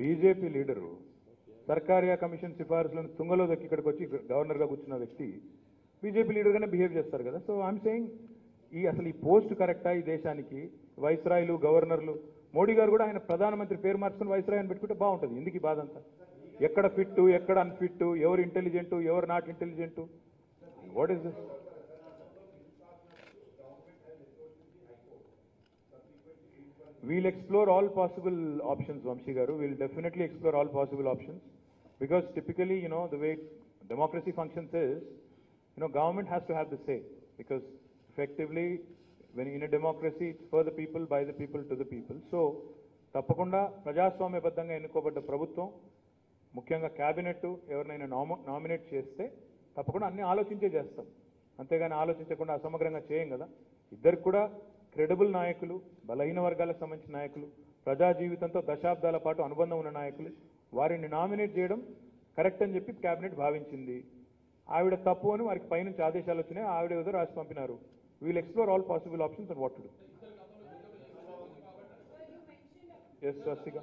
BJP leader Sarkaria commission సిఫార్సులను తుంగలో దక్కి ఇక్కడికి వచ్చి గవర్నర్గా కూర్చున్న వ్యక్తి బీజేపీ లీడర్గానే బిహేవ్ చేస్తారు కదా. సో ఐఎమ్ సేయింగ్ అసలు ఈ పోస్ట్ కరెక్టా ఈ దేశానికి? వైస్రాయ్లు, గవర్నర్లు, మోడీ గారు కూడా ఆయన ప్రధానమంత్రి పేరు మార్చుకుని వైస్రాయ్ అని పెట్టుకుంటే బాగుంటుంది. ఎందుకు ఈ బాధ అంతా? ఎక్కడ ఫిట్, ఎక్కడ అన్ఫిట్, ఎవరు ఇంటెలిజెంట్, ఎవరు not intelligent? What is this? We'll explore all possible options, Vamshi Garu. We'll definitely explore all possible options because typically, the way democracy functions is, government has to have the say because effectively, when in a democracy, it's for the people, by the people, to the people. So, తప్పకుండా ప్రజాస్వామ్యబద్ధంగా ఎన్నుకోబడ్డ ప్రభుత్వం, ముఖ్యంగా cabinet ఎవరినైనా nominate చేస్తే తప్పకుండా అన్ని ఆలోచించే చేస్తాం. అంతేగాని ఆలోచించకుండా అసమగ్రంగా చేయం కదా. ఇద్దరికి కూడా క్రెడిబుల్ నాయకులు, బలహీన వర్గాలకు సంబంధించిన నాయకులు, ప్రజా జీవితంతో దశాబ్దాల పాటు అనుబంధం ఉన్న నాయకులు, వారిని నామినేట్ చేయడం కరెక్ట్ అని చెప్పి క్యాబినెట్ భావించింది. ఆవిడ తప్పు అని వారికి పైనుంచి ఆదేశాలు వచ్చినాయి, ఆవిడ ఏదో రాసి పంపినారు. We'll explore all possible options and what to do. Yes స్వస్తిక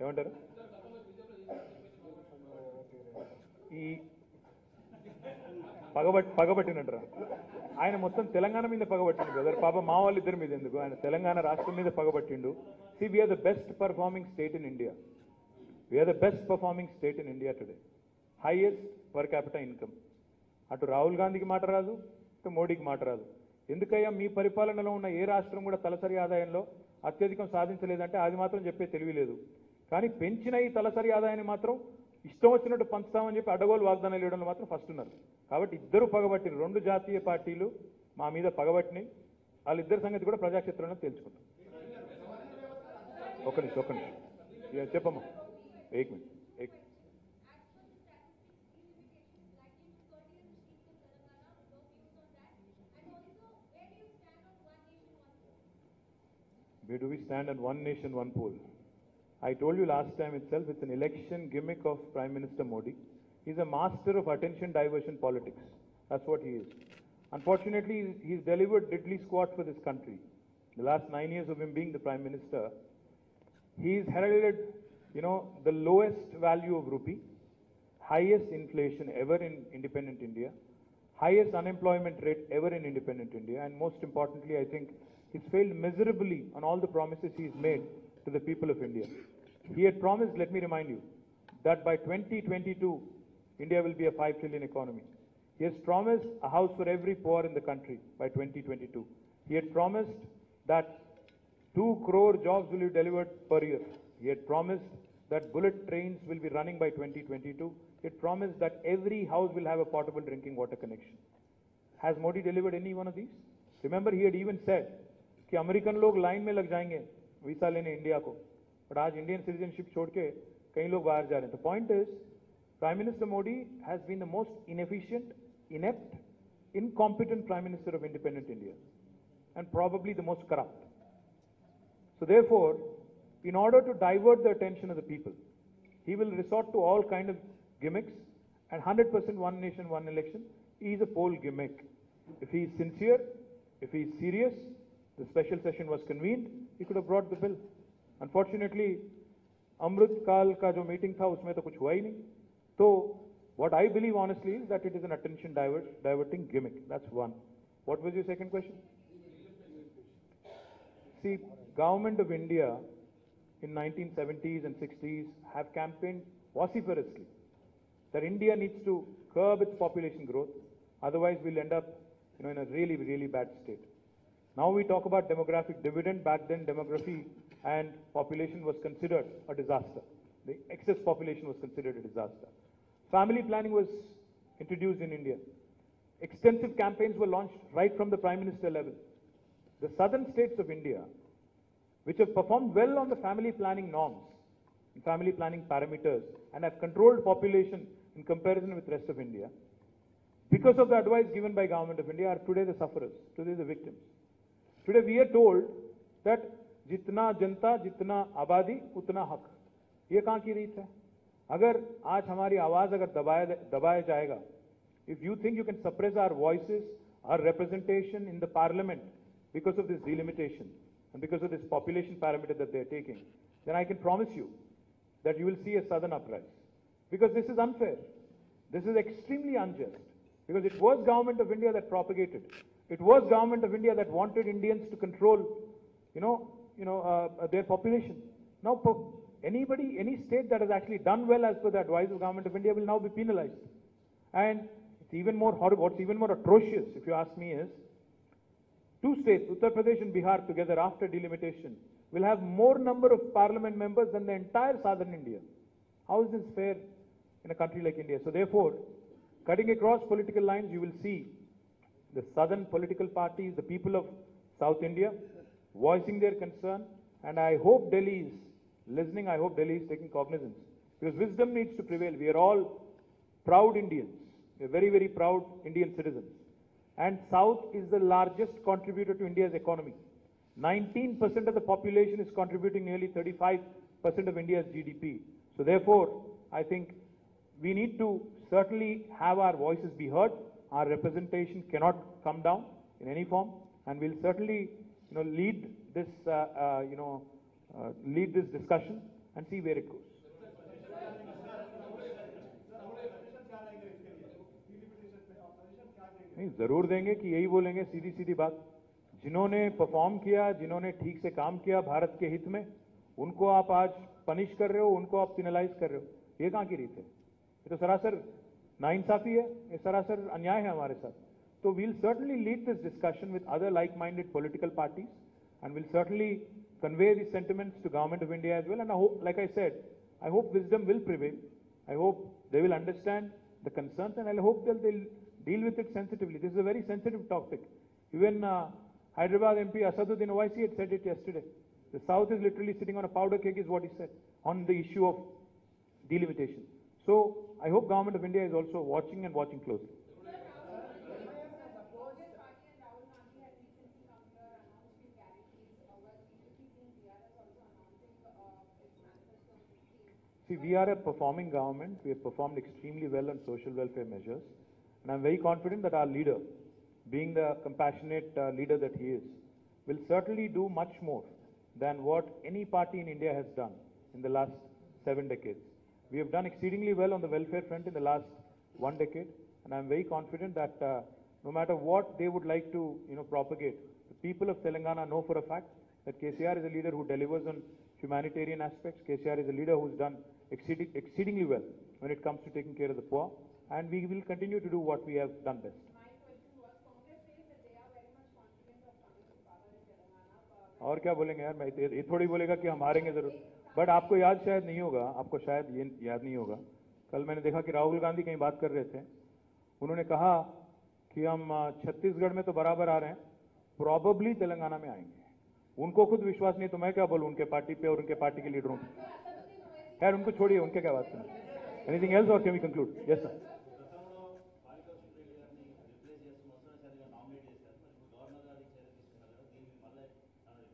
ఏమంటారు? ఈ పగబట్టినట్రా ఆయన మొత్తం తెలంగాణ మీద పగబట్టిండు బ్రదర్. పాప మా వాళ్ళు ఇద్దరి మీద ఎందుకు, ఆయన తెలంగాణ రాష్ట్రం మీద పగబట్టిండు. See we're the best performing state in India. We're the best performing state in India today. Highest per capital income. అటు రాహుల్ గాంధీకి మాట రాదు, ఇటు మోడీకి మాట రాదు. ఎందుకయ్యా మీ పరిపాలనలో ఉన్న ఏ రాష్ట్రం కూడా తలసరి ఆదాయంలో అత్యధికం సాధించలేదంటే అది మాత్రం చెప్పే తెలియలేదు. కానీ పెంచిన ఈ తలసరి ఆదాయాన్ని మాత్రం ఇష్టం వచ్చినట్టు పంచుతామని చెప్పి అడ్డగోలు వాగ్దానాలు ఇవ్వడంలో మాత్రం ఫస్ట్ ఉన్నారు. కాబట్టి ఇద్దరు పగబట్టిన రెండు జాతీయ పార్టీలు మా మీద పగబట్టినాయి. వాళ్ళిద్దరి సంగతి కూడా ప్రజాక్షేత్రంలో తెలుసుకుంటాం. ఒక్క నిమిషం చెప్పమ్మా. ఏక్ minute. Where do we stand on one nation, one poll? I told you last time itself, it's an election gimmick of Prime Minister Modi. He's a master of attention diversion politics. That's what he is. Unfortunately, he's delivered diddly squat for this country. The last 9 years of him being the Prime Minister, he's heralded, the lowest value of rupee, highest inflation ever in independent India, highest unemployment rate ever in independent India, and most importantly, I think, he's failed miserably on all the promises he's made to the people of India. He had promised, let me remind you, that by 2022, India will be a 5 trillion economy. He has promised a house for every poor in the country by 2022. He had promised that 2 crore jobs will be delivered per year. He had promised that bullet trains will be running by 2022. He had promised that every house will have a portable drinking water connection. Has Modi delivered any one of these? Remember, he had even said कि American लोग line में लग जाएंगे visa लेने India को, but आज Indian citizenship छोड़ के कई लोग बाहर जा रहे हैं. The point is, Prime Minister Modi has been the most inefficient, inept, incompetent Prime Minister of independent India, and probably the most corrupt. So therefore, in order to divert the attention of the people, he will resort to all kind of gimmicks, and 100% one nation, one election is a poll gimmick. If he is sincere, if he is serious, the special session was convened, he could have brought the bill. Unfortunately, Amrit Kal ka jo meeting tha, usme to kuch hua hi nahi. So, what I believe honestly is that it is an attention diverting gimmick. That's one. What was your second question? See, government of India in 1970s and 60s have campaigned vociferously that India needs to curb its population growth, otherwise we'll end up, in a really, really bad state. Now we talk about demographic dividend. Back then, demography and population was considered a disaster. The excess population was considered a disaster. Family planning was introduced in India. Extensive campaigns were launched right from the Prime Minister level. The southern states of India, which have performed well on the family planning norms, and family planning parameters, and have controlled population in comparison with the rest of India, because of the advice given by Government of India, are today the sufferers, today the victims. Today we are told that जितना जनता जितना आबादी उतना हक. ये कहाँ की रीत है? अगर आज हमारी आवाज अगर दबाया जाएगा, if you think you can suppress our voices, our representation in the parliament because of this delimitation and because of this population parameter that they are taking, then I can promise you that you will see a southern uprising. Because this is unfair. This is extremely unjust. Because it was government of India that propagated. It was government of India that wanted Indians to control, their population. Now, anybody, any state that has actually done well as per the advice of government of India will now be penalized. And it's even more horrible, what's even more atrocious, if you ask me, is two states, Uttar Pradesh and Bihar, together after delimitation, will have more number of parliament members than the entire southern India. How is this fair in a country like India? So therefore, cutting across political lines, you will see the southern political parties, the people of South India, voicing their concern, and I hope Delhi is listening, I hope Delhi is taking cognizance, because wisdom needs to prevail. We are all proud Indians. We are very, very proud Indian citizens. And South is the largest contributor to India's economy. 19% of the population is contributing nearly 35% of India's GDP. So therefore, I think we need to certainly have our voices be heard. Our representation cannot come down in any form, and we'll certainly, lead this, lead this discussion and see where it goes. नहीं, जरूर देंगे कि यही बोलेंगे, सीधी सीधी बात। जिन्होंने perform किया, जिन्होंने ठीक से काम किया भारत के हित में, उनको आप आज पनिश कर रहे हो, उनको आप पिनलाइज कर रहे हो, ये कहाँ की रीत है? ये तो सरासर नाइंसाफी है, ये सरासर अन्याय है हमारे साथ। So we'll certainly lead this discussion with other like-minded political parties, and we'll certainly convey these sentiments to Government of India as well. And I hope, like I said, I hope wisdom will prevail. I hope they will understand the concerns, and I hope they'll deal with it sensitively. This is a very sensitive topic. Even Hyderabad MP Asaduddin Owaisi had said it yesterday. The South is literally sitting on a powder keg, is what he said, on the issue of delimitation. So I hope Government of India is also watching and watching closely. See, we are a performing government. We have performed extremely well on social welfare measures. And I'm very confident that our leader, being the compassionate leader that he is, will certainly do much more than what any party in India has done in the last 7 decades. We have done exceedingly well on the welfare front in the last 1 decade. And I'm very confident that no matter what they would like to propagate, the people of Telangana know for a fact that KTR is a leader who delivers on humanitarian aspects. KTR is a leader who's done exceedingly well when it comes to taking care of the poor, and we will continue to do what we have done best. My question was, Congress says that they are very much confident of coming to power in Telangana. और क्या बोलेंगे यार, मैं ये थोड़ी बोलेगा कि हम हारेंगे जरूर। बट आपको याद शायद नहीं होगा, आपको शायद ये याद नहीं होगा, कल मैंने देखा कि राहुल गांधी कहीं बात कर रहे थे, उन्होंने कहा कि हम छत्तीसगढ़ में तो बराबर आ रहे हैं, प्रॉबेबली तेलंगाना में आएंगे। उनको खुद विश्वास नहीं, तो मैं क्या बोलूं उनके पार्टी पे और उनके पार्टी के लीडरों पे। यार उनको छोड़िए, उनके क्या बात करें। एनीथिंग एल्स और can we conclude? Yes sir.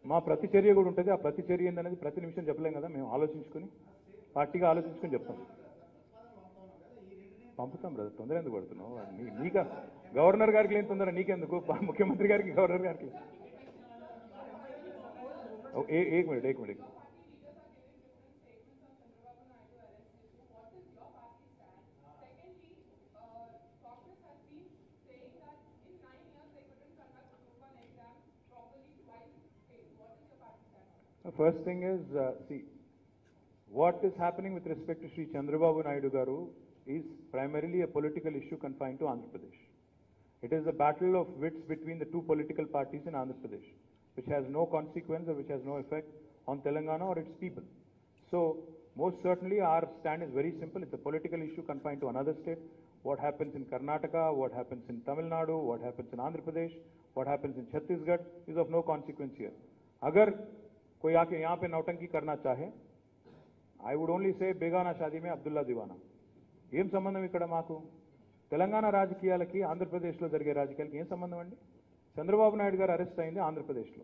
మా ప్రతిచర్య కూడా ఉంటుంది. ఆ ప్రతిచర్య ఏందనేది ప్రతి నిమిషం చెప్పలేం కదా, మేము ఆలోచించుకుని పార్టీగా ఆలోచించుకుని చెప్తాం. పంపుతాం బ్రదర్, తొందర ఎందుకు పడుతున్నావు? నీక గవర్నర్ గారికి లేని తొందర నీకెందుకు? ముఖ్యమంత్రి గారికి, గవర్నర్ గారికి. एक minute First thing is, see, what is happening with respect to Sri Chandrababu Naidu Garu is primarily a political issue confined to Andhra Pradesh. It is a battle of wits between the two political parties in Andhra Pradesh, which has no consequence or which has no effect on Telangana or its people. So, most certainly our stand is very simple. It's a political issue confined to another state. What happens in Karnataka, what happens in Tamil Nadu, what happens in Andhra Pradesh, what happens in Chhattisgarh is of no consequence here. Agar कोई आके यहाँ पे नौटंकी करना चाहे, I would only say బేగానా Shaadi మే అబ్దుల్లా దివానా. ఏం సంబంధం ఇక్కడ మాకు? తెలంగాణ రాజకీయాలకి ఆంధ్రప్రదేశ్లో జరిగే రాజకీయాలకి ఏం సంబంధం అండి? చంద్రబాబు నాయుడు గారు అరెస్ట్ అయింది ఆంధ్రప్రదేశ్లో.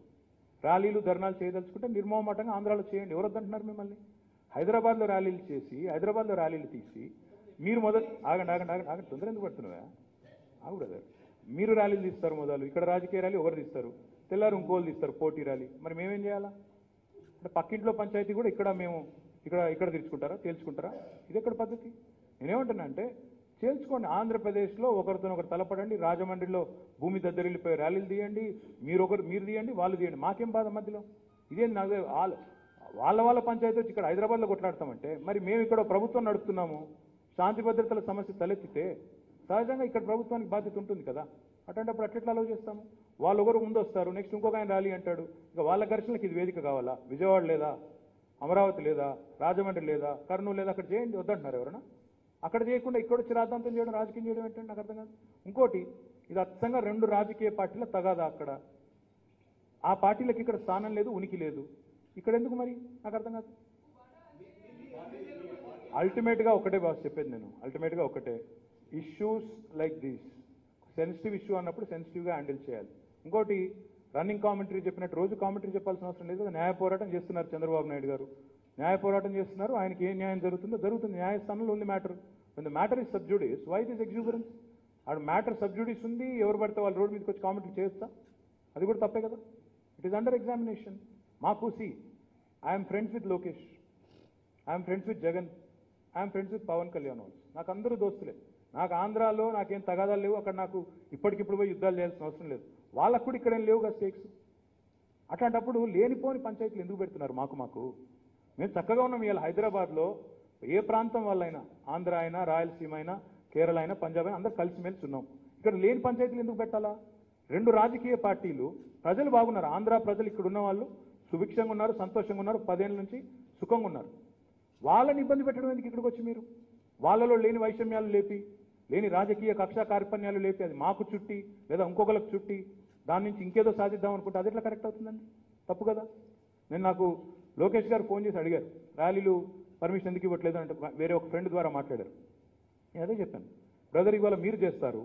ర్యాలీలు ధర్నాలు చేయదలుచుకుంటే నిర్మోహమాటంగా ఆంధ్రాలో చేయండి. ఎవరు వద్దంటున్నారు మిమ్మల్ని? హైదరాబాద్లో ర్యాలీలు చేసి, హైదరాబాద్లో ర్యాలీలు తీసి, మీరు ఆగండి తొందర ఎందుకు పడుతున్నావా? ఆగు బ్రదర్. మీరు ర్యాలీలు తీస్తారు మొదలు, ఇక్కడ రాజకీయ ర్యాలీ ఒకరు తీస్తారు, తెల్లారు ఇంకోళ్ళు తీస్తారు పోటీ ర్యాలీ. మరి మేమేం చేయాలా? అంటే పక్కింట్లో పంచాయతీ కూడా ఇక్కడ తేల్చుకుంటారా ఇది ఎక్కడ పద్ధతి? నేనేమంటున్నా అంటే తేల్చుకోండి. ఆంధ్రప్రదేశ్లో ఒకరితో ఒకరు తలపడండి, రాజమండ్రిలో భూమి దద్దరిల్లిపోయి ర్యాలీలు తీయండి, మీరు తీయండి, వాళ్ళు తీయండి, మాకేం బాధ మధ్యలో? ఇదేం నాకు వాళ్ళ పంచాయతీ వచ్చి ఇక్కడ హైదరాబాద్లో కొట్లాడతామంటే మరి మేము ఇక్కడ ప్రభుత్వం నడుపుతున్నాము, శాంతి భద్రతల సమస్య తలెత్తితే సహజంగా ఇక్కడ ప్రభుత్వానికి బాధ్యత ఉంటుంది కదా. అటువంటిప్పుడు అట్లా అలవ్ చేస్తాము? వాళ్ళు ఒకరు ముందు వస్తారు, నెక్స్ట్ ఇంకొక ఆయన ర్యాలీ అంటాడు, ఇక వాళ్ళ ఘర్షణలకు ఇది వేదిక కావాలా? విజయవాడ లేదా, అమరావతి లేదా, రాజమండ్రి లేదా, కర్నూలు లేదా, అక్కడ చేయండి వద్దంటున్నారు ఎవరైనా? అక్కడ చేయకుండా ఇక్కడ వచ్చి రాద్ధాంతం చేయడం, రాజకీయం చేయడం ఏంటంటే నాకు అర్థం కాదు. ఇంకోటి, ఇది అచ్చంగా 2 రాజకీయ పార్టీల తగాదా. అక్కడ ఆ పార్టీలకు ఇక్కడ స్థానం లేదు, ఉనికి లేదు, ఇక్కడ ఎందుకు మరి నాకు అర్థం కాదు. అల్టిమేట్గా ఒకటే బాస్ చెప్పేది నేను, అల్టిమేట్గా ఒకటే, issues like these sensitive issue అన్నప్పుడు సెన్సిటివ్గా హ్యాండిల్ చేయాలి. ఇంకోటి, రన్నింగ్ కామెంటరీ చెప్పినట్టు రోజు కామెంటరీ చెప్పాల్సిన అవసరం లేదు. న్యాయ పోరాటం చేస్తున్నారు చంద్రబాబు నాయుడు గారు, న్యాయ పోరాటం చేస్తున్నారు. ఆయనకి ఏ న్యాయం జరుగుతుందో జరుగుతుంది, న్యాయస్థానంలో ఉంది matter. The matter is sub judice, why this exuberance? ఆడ మ్యాటర్ సబ్జుడిస్ ఉంది, ఎవరు పడితే వాళ్ళు రోడ్డు మీదకి వచ్చి కామెంటరీ చేయొచ్చా? అది కూడా తప్పే కదా. It is under examination. మాకు I'm friends with Lokesh, I'm friends with Jagan, I'm friends with Pawan Kalyan also. నాకు అందరూ దోస్తులే. నాకు ఆంధ్రాలో నాకేం తగాదాలు లేవు, అక్కడ నాకు ఇప్పటికిప్పుడు పోయి యుద్ధాలు చేయాల్సిన అవసరం లేదు. వాళ్ళకు కూడా ఇక్కడ ఏం లేవు కదా స్టేక్స్. అట్లాంటప్పుడు లేనిపోని పంచాయతీలు ఎందుకు పెడుతున్నారు? మాకు మేము చక్కగా ఉన్నాం. ఇవాళ హైదరాబాద్లో ఏ ప్రాంతం వాళ్ళైనా, ఆంధ్ర అయినా, రాయలసీమ అయినా, కేరళ అయినా, పంజాబ్ అయినా, అందరూ కలిసిమెలిసి ఉన్నాం. ఇక్కడ లేని పంచాయతీలు ఎందుకు పెట్టాలా? 2 రాజకీయ పార్టీలు, ప్రజలు బాగున్నారు. ఆంధ్ర ప్రజలు ఇక్కడ ఉన్న వాళ్ళు సుభిక్షంగా ఉన్నారు, సంతోషంగా ఉన్నారు, 10 ఏళ్ళ నుంచి సుఖంగా ఉన్నారు. వాళ్ళని ఇబ్బంది పెట్టడం ఎందుకు ఇక్కడికి వచ్చి మీరు? వాళ్ళలో లేని వైషమ్యాలు లేపి, లేని రాజకీయ కక్షా కార్పణ్యాలు లేపి, అది మాకు చుట్టి లేదా ఇంకొకరికి చుట్టి దాని నుంచి ఇంకేదో సాధిద్దాం అనుకుంటే అది ఎట్లా కరెక్ట్ అవుతుందండి? తప్పు కదా. నాకు లోకేష్ గారు ఫోన్ చేసి అడిగారు, ర్యాలీలు పర్మిషన్ ఎందుకు ఇవ్వట్లేదు అంటే, వేరే ఒక ఫ్రెండ్ ద్వారా మాట్లాడారు. నేను అదే చెప్పాను, బ్రదర్ ఇవాళ మీరు చేస్తారు,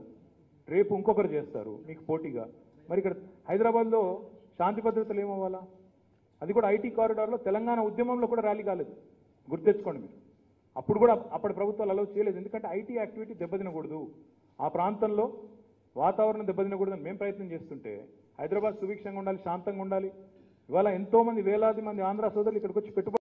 రేపు ఇంకొకరు చేస్తారు మీకు పోటీగా. మరి ఇక్కడ హైదరాబాద్లో శాంతి భద్రతలు ఏమవ్వాలా? అది కూడా ఐటీ కారిడార్లో తెలంగాణ ఉద్యమంలో కూడా ర్యాలీ కాలేదు, గుర్తెచ్చుకోండి మీరు. అప్పుడు కూడా అప్పటి ప్రభుత్వాలు అలౌ చేయలేదు, ఎందుకంటే ఐటీ యాక్టివిటీ దెబ్బతినకూడదు, ఆ ప్రాంతంలో వాతావరణం దెబ్బతినకూడదని మేము ప్రయత్నం చేస్తుంటే, హైదరాబాద్ సుభిక్షంగా ఉండాలి, శాంతంగా ఉండాలి. ఇవాళ ఎంతోమంది, వేలాది మంది ఆంధ్ర సోదరులు ఇక్కడికి వచ్చి పెట్టుబడి